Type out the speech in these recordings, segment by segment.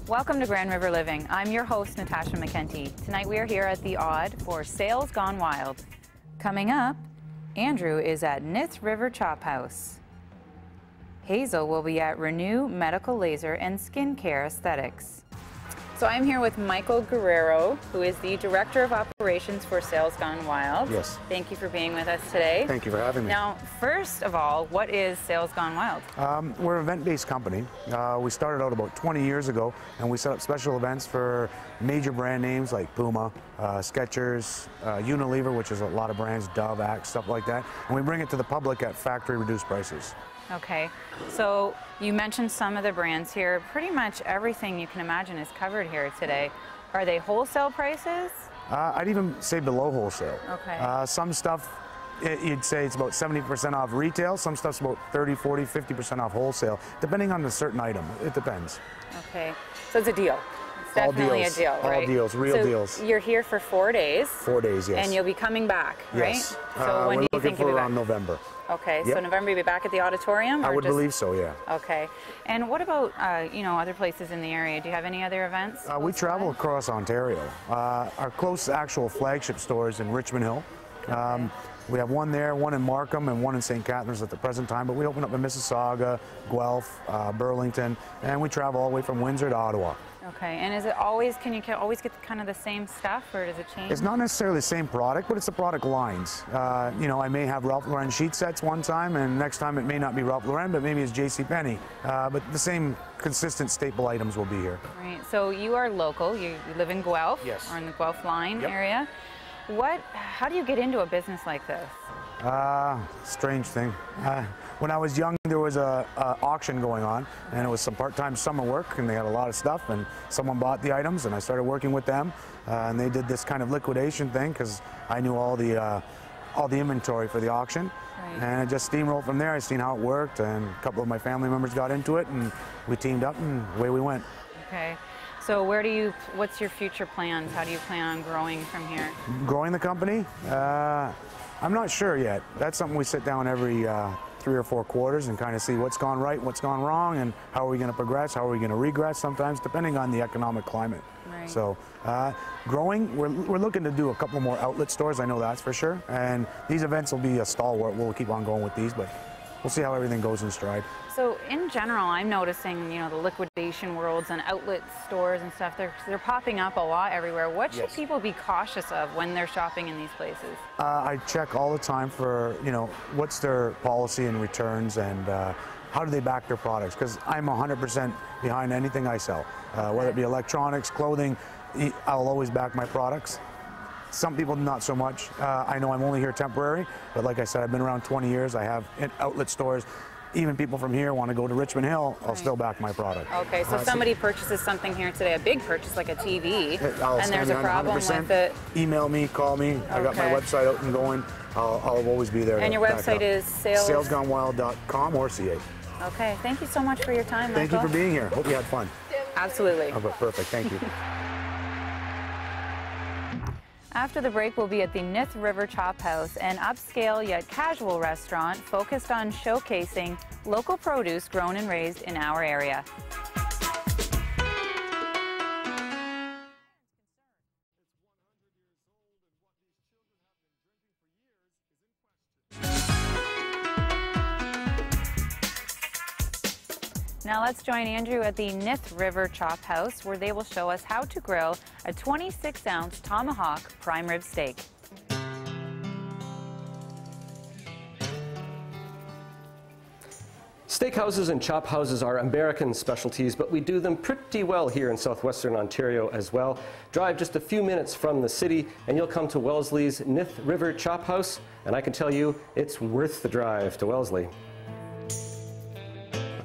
Welcome to Grand River Living. I'm your host, Natasha McKenty. Tonight we are here at the Odd for Sales Gone Wild. Coming up, Andrew is at Nith River Chop House. Hazel will be at Renew Medical Laser and Skincare Aesthetics. So I'm here with Michael Guerrero, who is the Director of Operations for Sales Gone Wild. Yes. Thank you for being with us today. Thank you for having me. Now, first of all, what is Sales Gone Wild? We're an event-based company. We started out about 20 years ago, and we set up special events for major brand names like Puma, Skechers, Unilever, which is a lot of brands, Dove, Axe, stuff like that. And we bring it to the public at factory-reduced prices. Okay, so you mentioned some of the brands here. Pretty much everything you can imagine is covered here today. Are they wholesale prices? I'd even say below wholesale. Okay. Some stuff, you'd say it's about 70% off retail. Some stuff's about 30, 40, 50% off wholesale, depending on the certain item. It depends. Okay, so it's a deal. It's definitely a deal, right? All deals, real deals. You're here for 4 days. 4 days, yes. And you'll be coming back, right? Yes. So when do you think you'll be back? Around November. Okay, Yep. So November you'll be back at the auditorium? I would believe so, yeah. Okay. And what about, other places in the area? Do you have any other events? We travel across Ontario. Our close actual flagship store is in Richmond Hill. Okay. We have one there, one in Markham, and one in St. Catharines at the present time, but we open up in Mississauga, Guelph, Burlington, and we travel all the way from Windsor to Ottawa. Okay, and is it always, can you always get kind of the same stuff, or does it change? It's not necessarily the same product, but it's the product lines. I may have Ralph Lauren sheet sets one time, and next time it may not be Ralph Lauren, but maybe it's JCPenney. But the same consistent staple items will be here. Right, so you are local, you live in Guelph, yes, or in the Guelph line Yep. area. How do you get into a business like this? Strange thing. When I was young, there was a auction going on, and it was some part-time summer work, and they had a lot of stuff, and someone bought the items, and I started working with them, and they did this kind of liquidation thing because I knew all the inventory for the auction, right. And it just steamrolled from there. I seen how it worked, and a couple of my family members got into it, and we teamed up, and away we went. Okay. So what's your future plans? How do you plan on growing from here? Growing the company? I'm not sure yet. That's something we sit down every 3 or 4 quarters and kind of see what's gone right, what's gone wrong, and how are we going to progress, how are we going to regress sometimes, depending on the economic climate. Right. So growing, we're looking to do a couple more outlet stores, I know that's for sure, and these events will be a stalwart. We'll keep on going with these, but we'll see how everything goes in stride. So in general, I'm noticing, the liquidation worlds and outlet stores and stuff, they're popping up a lot everywhere. What should Yes. people be cautious of when they're shopping in these places? I check all the time for, what's their policy and returns, and how do they back their products, because I'm 100% behind anything I sell. Whether it be electronics, clothing, I'll always back my products. Some people not so much. I know I'm only here temporary, but like I said, I've been around 20 years. I have outlet stores. Even people from here want to go to Richmond Hill, I'll still back my product. Okay, so somebody purchases something here today, a big purchase like a TV, I'll and there's a problem 100%. with it. Email me, call me. I got my website out and going. I'll always be there. And your website is salesgonewild.com or .ca. Okay, thank you so much for your time, Michael. Thank you for being here. Hope you had fun. Absolutely. Oh, perfect, thank you. After the break, we'll be at the Nith River Chop House, an upscale yet casual restaurant focused on showcasing local produce grown and raised in our area. Now let's join Andrew at the Nith River Chop House, where they will show us how to grill a 26-ounce tomahawk prime rib steak. Steakhouses and chop houses are American specialties, but we do them pretty well here in southwestern Ontario as well. Drive just a few minutes from the city and you'll come to Wellesley's Nith River Chop House, and I can tell you it's worth the drive to Wellesley.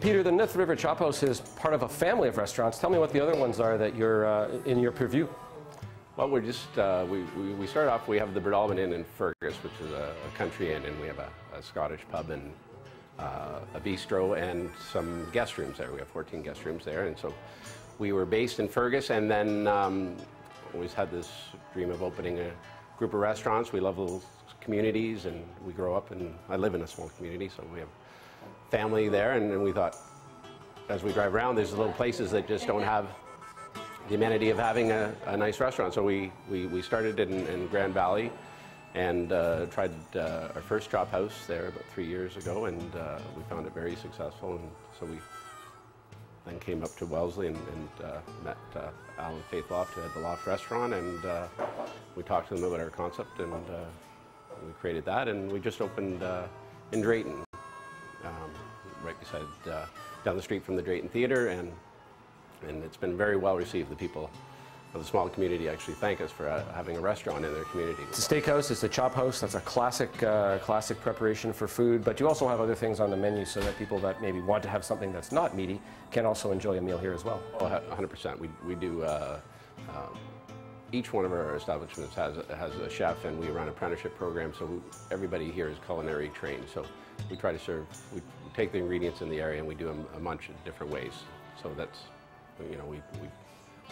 Peter, the Nith River Chop House is part of a family of restaurants. Tell me what the other ones are that you're in your purview. Well, we're just, we started off, we have the Bredoalmond Inn in Fergus, which is a country inn, and we have a Scottish pub and a bistro and some guest rooms there. We have 14 guest rooms there, and so we were based in Fergus, and then always had this dream of opening a group of restaurants. We love little communities, and we grow up, and I live in a small community, so we have family there, and we thought, as we drive around, there's little places that just don't have the amenity of having a nice restaurant. So we started in Grand Valley and tried our first chop house there about 3 years ago, and we found it very successful. And so we then came up to Wellesley and met Alan and Faith Loft, who had the Loft restaurant, and we talked to them about our concept, and we created that, and we just opened in Drayton, right beside, down the street from the Drayton Theatre, and it's been very well received. The people of the small community actually thank us for having a restaurant in their community. It's a steakhouse, it's a chop house, that's a classic preparation for food, but you also have other things on the menu so that people that maybe want to have something that's not meaty can also enjoy a meal here as well. Oh, 100%. We do, each one of our establishments has a chef, and we run an apprenticeship program, so everybody here is culinary trained. So we try to serve, we take the ingredients in the area and we do them a bunch of different ways. So that's, you know,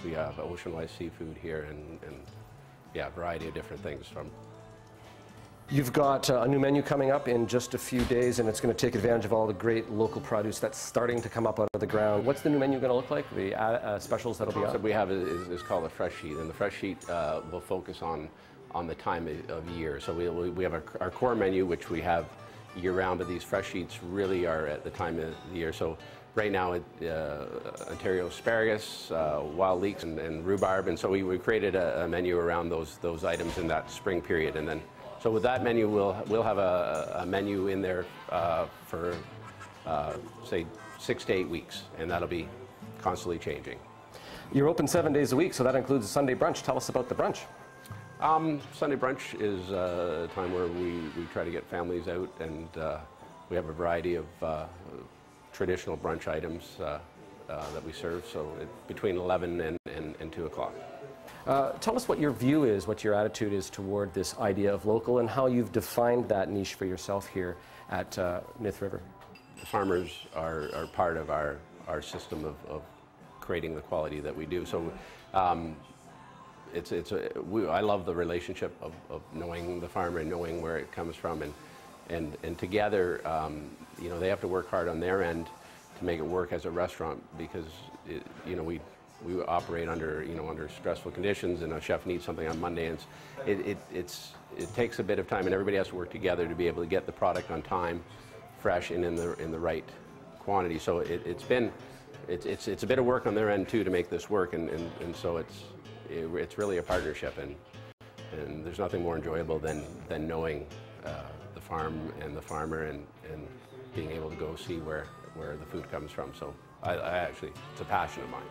we have ocean-wise seafood here, and yeah, a variety of different things from. You've got a new menu coming up in just a few days, and it's going to take advantage of all the great local produce that's starting to come up out of the ground. What's the new menu going to look like? The specials that'll be on? What we have is called a fresh sheet, and the fresh sheet will focus on the time of year. So we have our core menu, which we have year-round, but these fresh sheets really are at the time of the year. So right now, Ontario asparagus, wild leeks, and rhubarb, and so we created a menu around those items in that spring period, and then. So with that menu, we'll have a menu in there for, say, 6 to 8 weeks, and that'll be constantly changing. You're open 7 days a week, so that includes a Sunday brunch. Tell us about the brunch. Sunday brunch is a time where we try to get families out, and we have a variety of traditional brunch items that we serve, so between 11 and 2 o'clock. Tell us what your view is, what your attitude is toward this idea of local, and how you've defined that niche for yourself here at Myth River. The farmers are part of our system of creating the quality that we do. So I love the relationship of knowing the farmer and knowing where it comes from, and together, you know, they have to work hard on their end to make it work as a restaurant, because you know, we operate under stressful conditions, and a chef needs something on Monday, and it takes a bit of time, and everybody has to work together to be able to get the product on time, fresh, and in the right quantity. So it's a bit of work on their end too to make this work, and so it's really a partnership, and there's nothing more enjoyable than knowing the farm and the farmer, and being able to go see where the food comes from. So I actually, it's a passion of mine.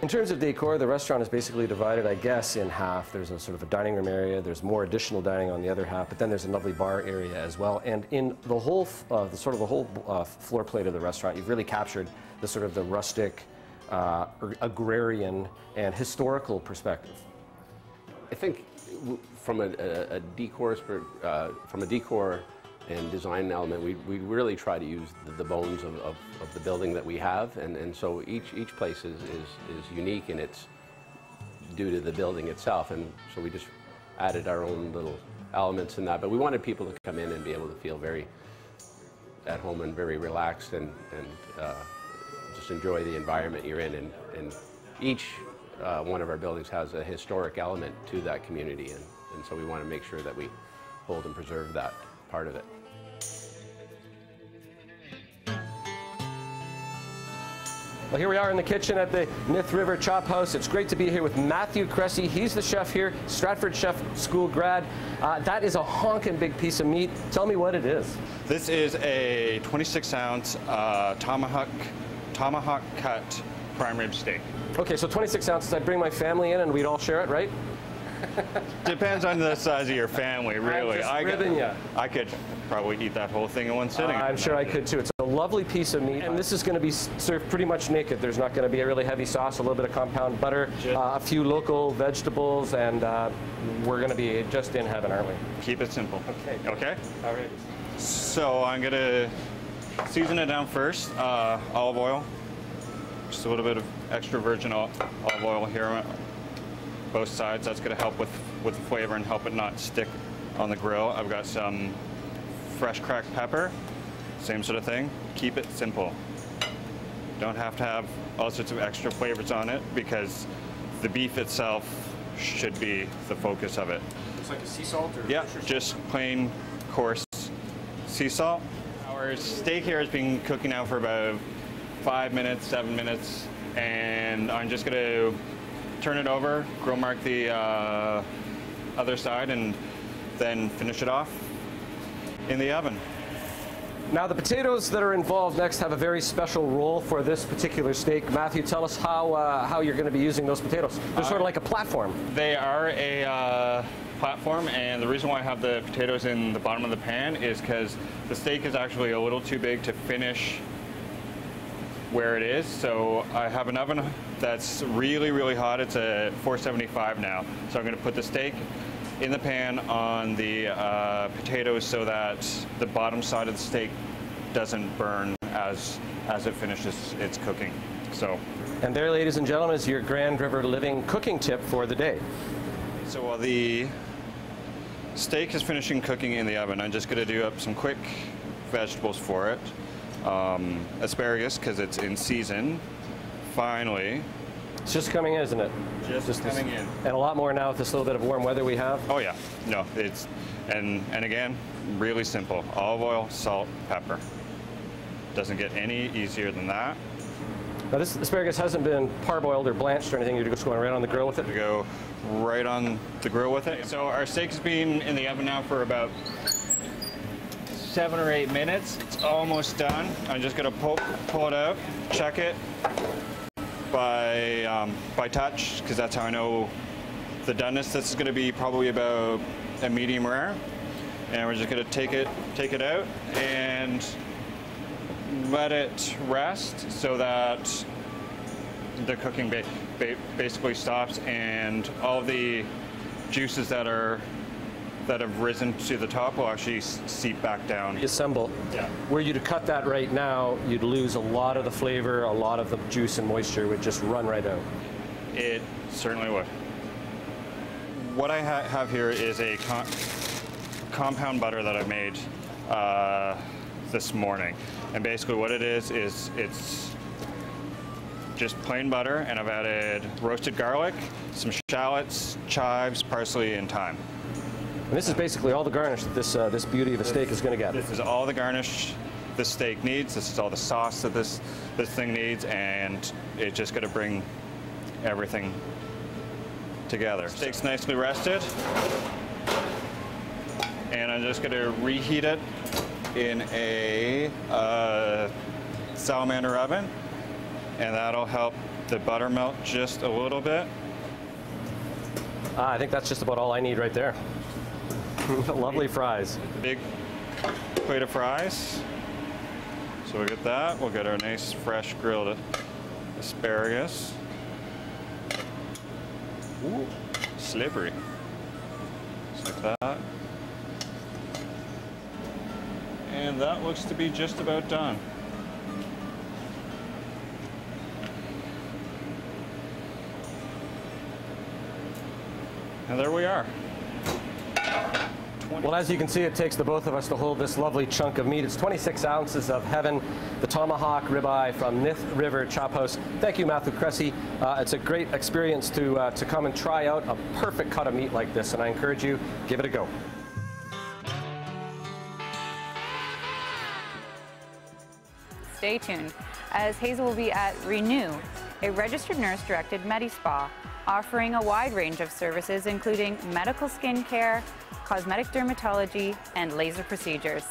In terms of decor, the restaurant is basically divided, I guess, in half. There's a sort of a dining room area, there's more additional dining on the other half, but then there's a lovely bar area as well. And in the whole, the whole floor plate of the restaurant, you've really captured the sort of the rustic, agrarian, and historical perspective. I think from a decor and design element, we really try to use the bones of the building that we have, and so each place is unique, and it's due to the building itself, and so we just added our own little elements in that. But we wanted people to come in and be able to feel very at home and very relaxed, and just enjoy the environment you're in, and each one of our buildings has a historic element to that community, and so we want to make sure that we hold and preserve that part of it. Well, here we are in the kitchen at the Myth River Chop House. It's great to be here with Matthew Cressy. He's the chef here, Stratford Chef School grad. That is a honking big piece of meat. Tell me what it is. This is a 26-ounce tomahawk cut prime rib steak. Okay, so 26 ounces. I'd bring my family in and we'd all share it, right? Depends on the size of your family, really. I could probably eat that whole thing in one sitting. I'm sure I could too. It's a lovely piece of meat, and this is going to be served pretty much naked. There's not going to be a really heavy sauce, a little bit of compound butter, a few local vegetables, and we're going to be just in heaven, aren't we? Keep it simple. Okay. Okay? All right. So I'm going to season it down first. Olive oil, just a little bit of extra virgin olive oil here. Both sides. That's going to help with the flavor and help it not stick on the grill. I've got some fresh cracked pepper, same sort of thing. Keep it simple. Don't have to have all sorts of extra flavors on it, because the beef itself should be the focus of it. It's like a sea salt or yeah, just plain coarse sea salt. Our steak here has been cooking now for about 5 minutes, 7 minutes, and I'm just gonna turn it over, grill mark the other side, and then finish it off in the oven. Now, the potatoes that are involved next have a very special role for this particular steak. Matthew, tell us how you're going to be using those potatoes. They're sort of like a platform. They are a platform, and the reason why I have the potatoes in the bottom of the pan is because the steak is actually a little too big to finish where it is. So I have an oven that's really, really hot. It's at 475 now. So I'm going to put the steak in the pan on the potatoes so that the bottom side of the steak doesn't burn as it finishes its cooking. So, and there, ladies and gentlemen, is your Grand River Living cooking tip for the day. So while the steak is finishing cooking in the oven, I'm just going to do up some quick vegetables for it. Asparagus, because it's in season. Finally. It's just coming in, isn't it? Just coming in. And a lot more now with this little bit of warm weather we have. Oh yeah, no, it's, and again, really simple. Olive oil, salt, pepper. Doesn't get any easier than that. Now this asparagus hasn't been parboiled or blanched or anything. You're just going right on the grill with it? To go right on the grill with it. So our steak's been in the oven now for about 7 or 8 minutes. It's almost done. I'm just gonna pull it out, check it by touch, because that's how I know the doneness. This is going to be probably about a medium rare, and we're just going to take it out and let it rest so that the cooking basically stops, and all the juices that have risen to the top will actually seep back down. Assemble. Yeah. Were you to cut that right now, you'd lose a lot of the flavor, a lot of the juice and moisture would just run right out. It certainly would. What I have here is a compound butter that I made this morning. And basically what it is it's just plain butter, and I've added roasted garlic, some shallots, chives, parsley, and thyme. And this is basically all the garnish that this beauty of a steak is going to get. This is all the garnish this steak needs. This is all the sauce that this thing needs, and it's just going to bring everything together. Steak's nicely rested, and I'm just going to reheat it in a salamander oven, and that'll help the butter melt just a little bit. I think that's just about all I need right there. Lovely fries. Big plate of fries. So we'll get that. We'll get our nice fresh grilled asparagus. Ooh, slippery. Just like that. And that looks to be just about done. And there we are. Well, as you can see, it takes the both of us to hold this lovely chunk of meat. It's 26 ounces of heaven, the tomahawk ribeye from Nith River Chop House. Thank you, Matthew Cressy. It's a great experience to come and try out a perfect cut of meat like this, and I encourage you, give it a go. Stay tuned, as Hazel will be at Renew, a registered nurse-directed Medi-Spa, offering a wide range of services including medical skincare, cosmetic dermatology, and laser procedures.